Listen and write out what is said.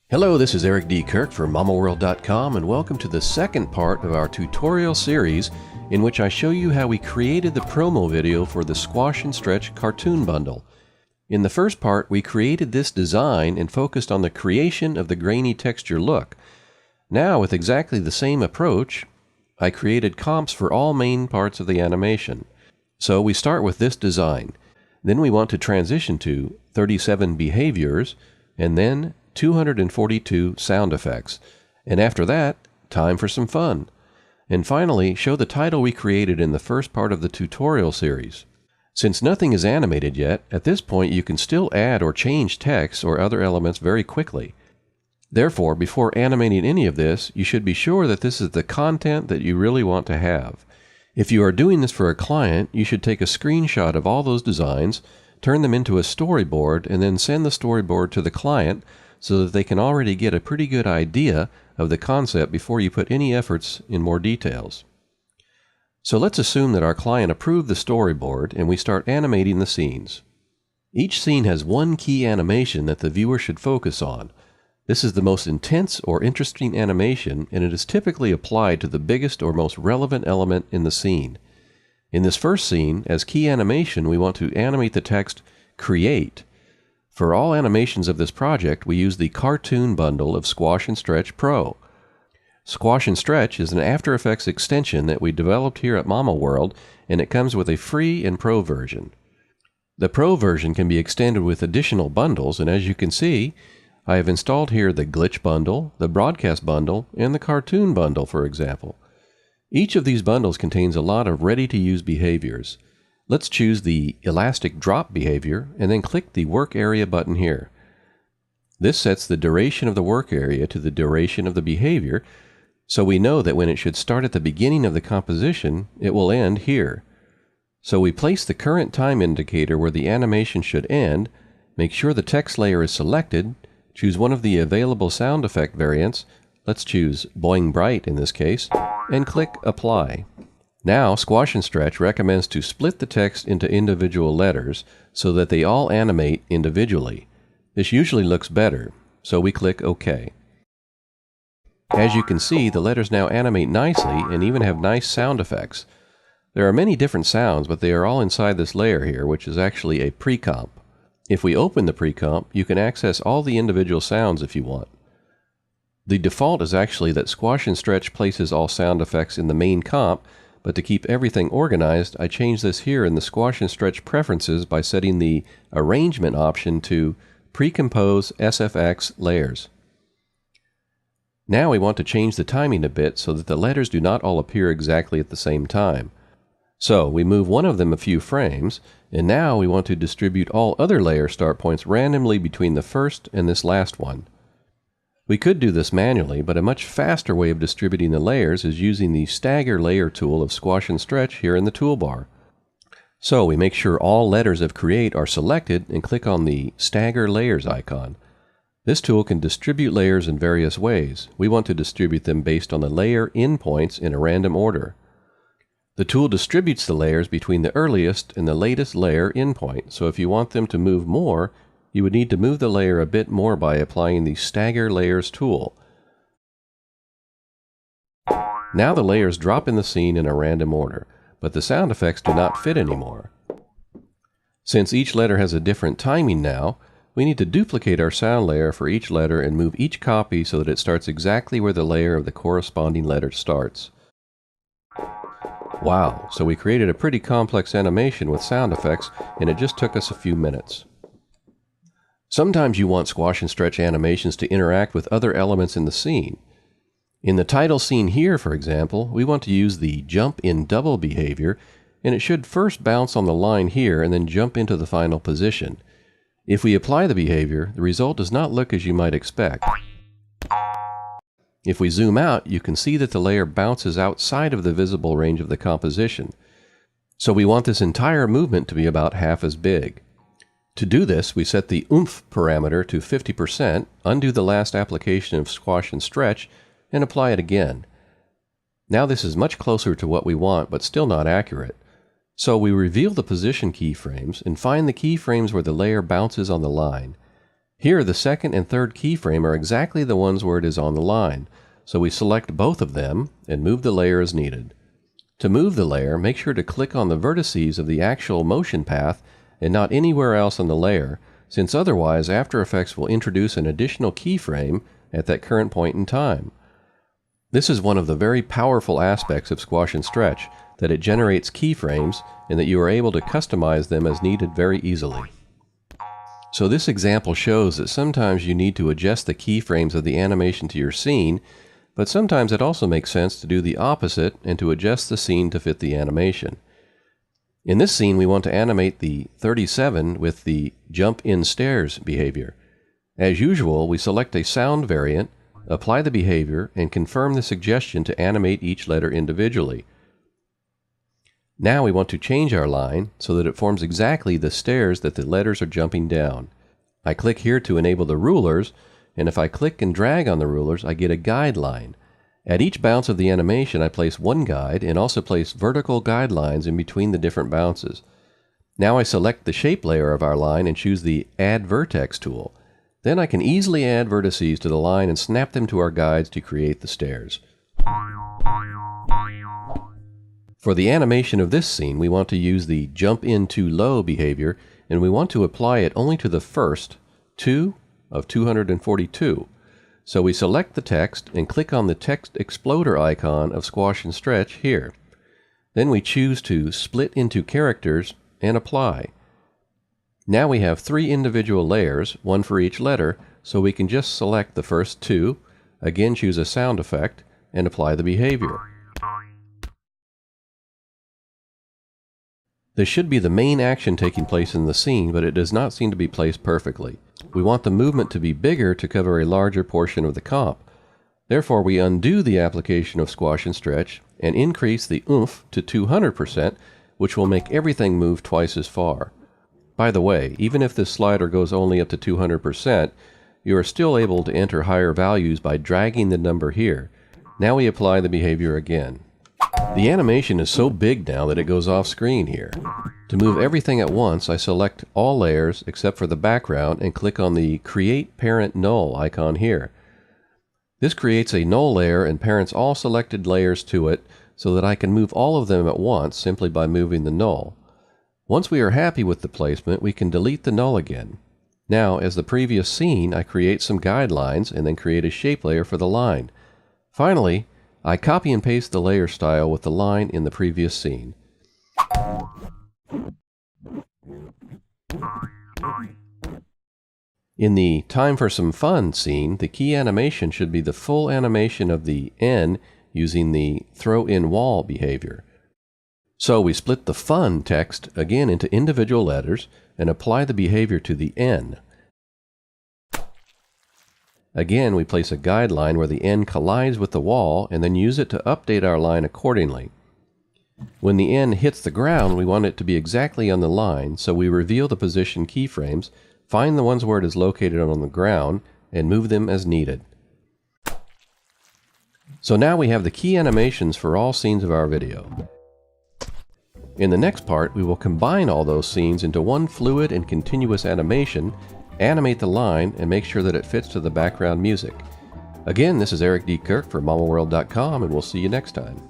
Hello, this is Eric D. Kirk for MamaWorld.com, and welcome to the second part of our tutorial series in which I show you how we created the promo video for the Squash and Stretch cartoon bundle. In the first part, we created this design and focused on the creation of the grainy texture look. Now, with exactly the same approach, I created comps for all main parts of the animation. So we start with this design. Then we want to transition to 37 behaviors, and then 242 sound effects. And after that, time for some fun. And finally, show the title we created in the first part of the tutorial series. Since nothing is animated yet, at this point you can still add or change text or other elements very quickly. Therefore, before animating any of this, you should be sure that this is the content that you really want to have. If you are doing this for a client, you should take a screenshot of all those designs, turn them into a storyboard, and then send the storyboard to the client so that they can already get a pretty good idea of the concept before you put any efforts in more details. So let's assume that our client approved the storyboard and we start animating the scenes. Each scene has one key animation that the viewer should focus on. This is the most intense or interesting animation, and it is typically applied to the biggest or most relevant element in the scene. In this first scene, as key animation, we want to animate the text "Create." For all animations of this project, we use the Cartoon Bundle of Squash and Stretch Pro. Squash and Stretch is an After Effects extension that we developed here at Mama World, and it comes with a free and pro version. The pro version can be extended with additional bundles, and as you can see, I have installed here the Glitch Bundle, the Broadcast Bundle, and the Cartoon Bundle, for example. Each of these bundles contains a lot of ready-to-use behaviors. Let's choose the Elastic Drop behavior and then click the Work Area button here. This sets the duration of the work area to the duration of the behavior, so we know that when it should start at the beginning of the composition, it will end here. So we place the current time indicator where the animation should end, make sure the text layer is selected, choose one of the available sound effect variants, let's choose Boing Bright in this case, and click Apply. Now, Squash and Stretch recommends to split the text into individual letters so that they all animate individually. This usually looks better, so we click OK. As you can see, the letters now animate nicely and even have nice sound effects. There are many different sounds, but they are all inside this layer here, which is actually a pre-comp. If we open the pre-comp, you can access all the individual sounds if you want. The default is actually that Squash and Stretch places all sound effects in the main comp, but to keep everything organized, I changed this here in the Squash and Stretch preferences by setting the Arrangement option to Pre-compose SFX Layers. Now we want to change the timing a bit so that the letters do not all appear exactly at the same time. So we move one of them a few frames, and now we want to distribute all other layer start points randomly between the first and this last one. We could do this manually, but a much faster way of distributing the layers is using the Stagger Layer tool of Squash and Stretch here in the toolbar. So we make sure all letters of Create are selected and click on the Stagger Layers icon. This tool can distribute layers in various ways. We want to distribute them based on the layer endpoints in a random order. The tool distributes the layers between the earliest and the latest layer endpoint, so if you want them to move more, you would need to move the layer a bit more by applying the Stagger Layers tool. Now the layers drop in the scene in a random order, but the sound effects do not fit anymore. Since each letter has a different timing now, we need to duplicate our sound layer for each letter and move each copy so that it starts exactly where the layer of the corresponding letter starts. Wow, so we created a pretty complex animation with sound effects, and it just took us a few minutes. Sometimes you want Squash and Stretch animations to interact with other elements in the scene. In the title scene here, for example, we want to use the Jump in Double behavior, and it should first bounce on the line here and then jump into the final position. If we apply the behavior, the result does not look as you might expect. If we zoom out, you can see that the layer bounces outside of the visible range of the composition. So we want this entire movement to be about half as big. To do this, we set the oomph parameter to 50%, undo the last application of Squash and Stretch, and apply it again. Now this is much closer to what we want, but still not accurate. So we reveal the position keyframes and find the keyframes where the layer bounces on the line. Here, the second and third keyframe are exactly the ones where it is on the line, so we select both of them and move the layer as needed. To move the layer, make sure to click on the vertices of the actual motion path and not anywhere else on the layer, since otherwise After Effects will introduce an additional keyframe at that current point in time. This is one of the very powerful aspects of Squash and Stretch, that it generates keyframes and that you are able to customize them as needed very easily. So this example shows that sometimes you need to adjust the keyframes of the animation to your scene, but sometimes it also makes sense to do the opposite and to adjust the scene to fit the animation. In this scene, we want to animate the 37 with the jump in stairs behavior. As usual, we select a sound variant, apply the behavior, and confirm the suggestion to animate each letter individually. Now we want to change our line so that it forms exactly the stairs that the letters are jumping down. I click here to enable the rulers, and if I click and drag on the rulers, I get a guideline. At each bounce of the animation, I place one guide and also place vertical guidelines in between the different bounces. Now I select the shape layer of our line and choose the Add Vertex tool. Then I can easily add vertices to the line and snap them to our guides to create the stairs. For the animation of this scene, we want to use the jump in too low behavior, and we want to apply it only to the first 2 of 242. So we select the text and click on the text exploder icon of Squash and Stretch here. Then we choose to split into characters and apply. Now we have 3 individual layers, one for each letter, so we can just select the first 2, again choose a sound effect, and apply the behavior. This should be the main action taking place in the scene, but it does not seem to be placed perfectly. We want the movement to be bigger to cover a larger portion of the comp. Therefore, we undo the application of Squash and Stretch and increase the oomph to 200%, which will make everything move twice as far. By the way, even if this slider goes only up to 200%, you are still able to enter higher values by dragging the number here. Now we apply the behavior again. The animation is so big now that it goes off screen here. To move everything at once, I select all layers except for the background and click on the Create Parent Null icon here. This creates a null layer and parents all selected layers to it so that I can move all of them at once simply by moving the null. Once we are happy with the placement, we can delete the null again. Now, as the previous scene, I create some guidelines and then create a shape layer for the line. Finally, I copy and paste the layer style with the line in the previous scene. In the Time for Some Fun scene, the key animation should be the full animation of the N using the throw in wall behavior. So we split the fun text again into individual letters and apply the behavior to the N. Again, we place a guideline where the N collides with the wall and then use it to update our line accordingly. When the N hits the ground, we want it to be exactly on the line, so we reveal the position keyframes, find the ones where it is located on the ground, and move them as needed. So now we have the key animations for all scenes of our video. In the next part, we will combine all those scenes into one fluid and continuous animation, animate the line, and make sure that it fits to the background music. Again, this is Eric D. Kirk for MamaWorld.com, and we'll see you next time.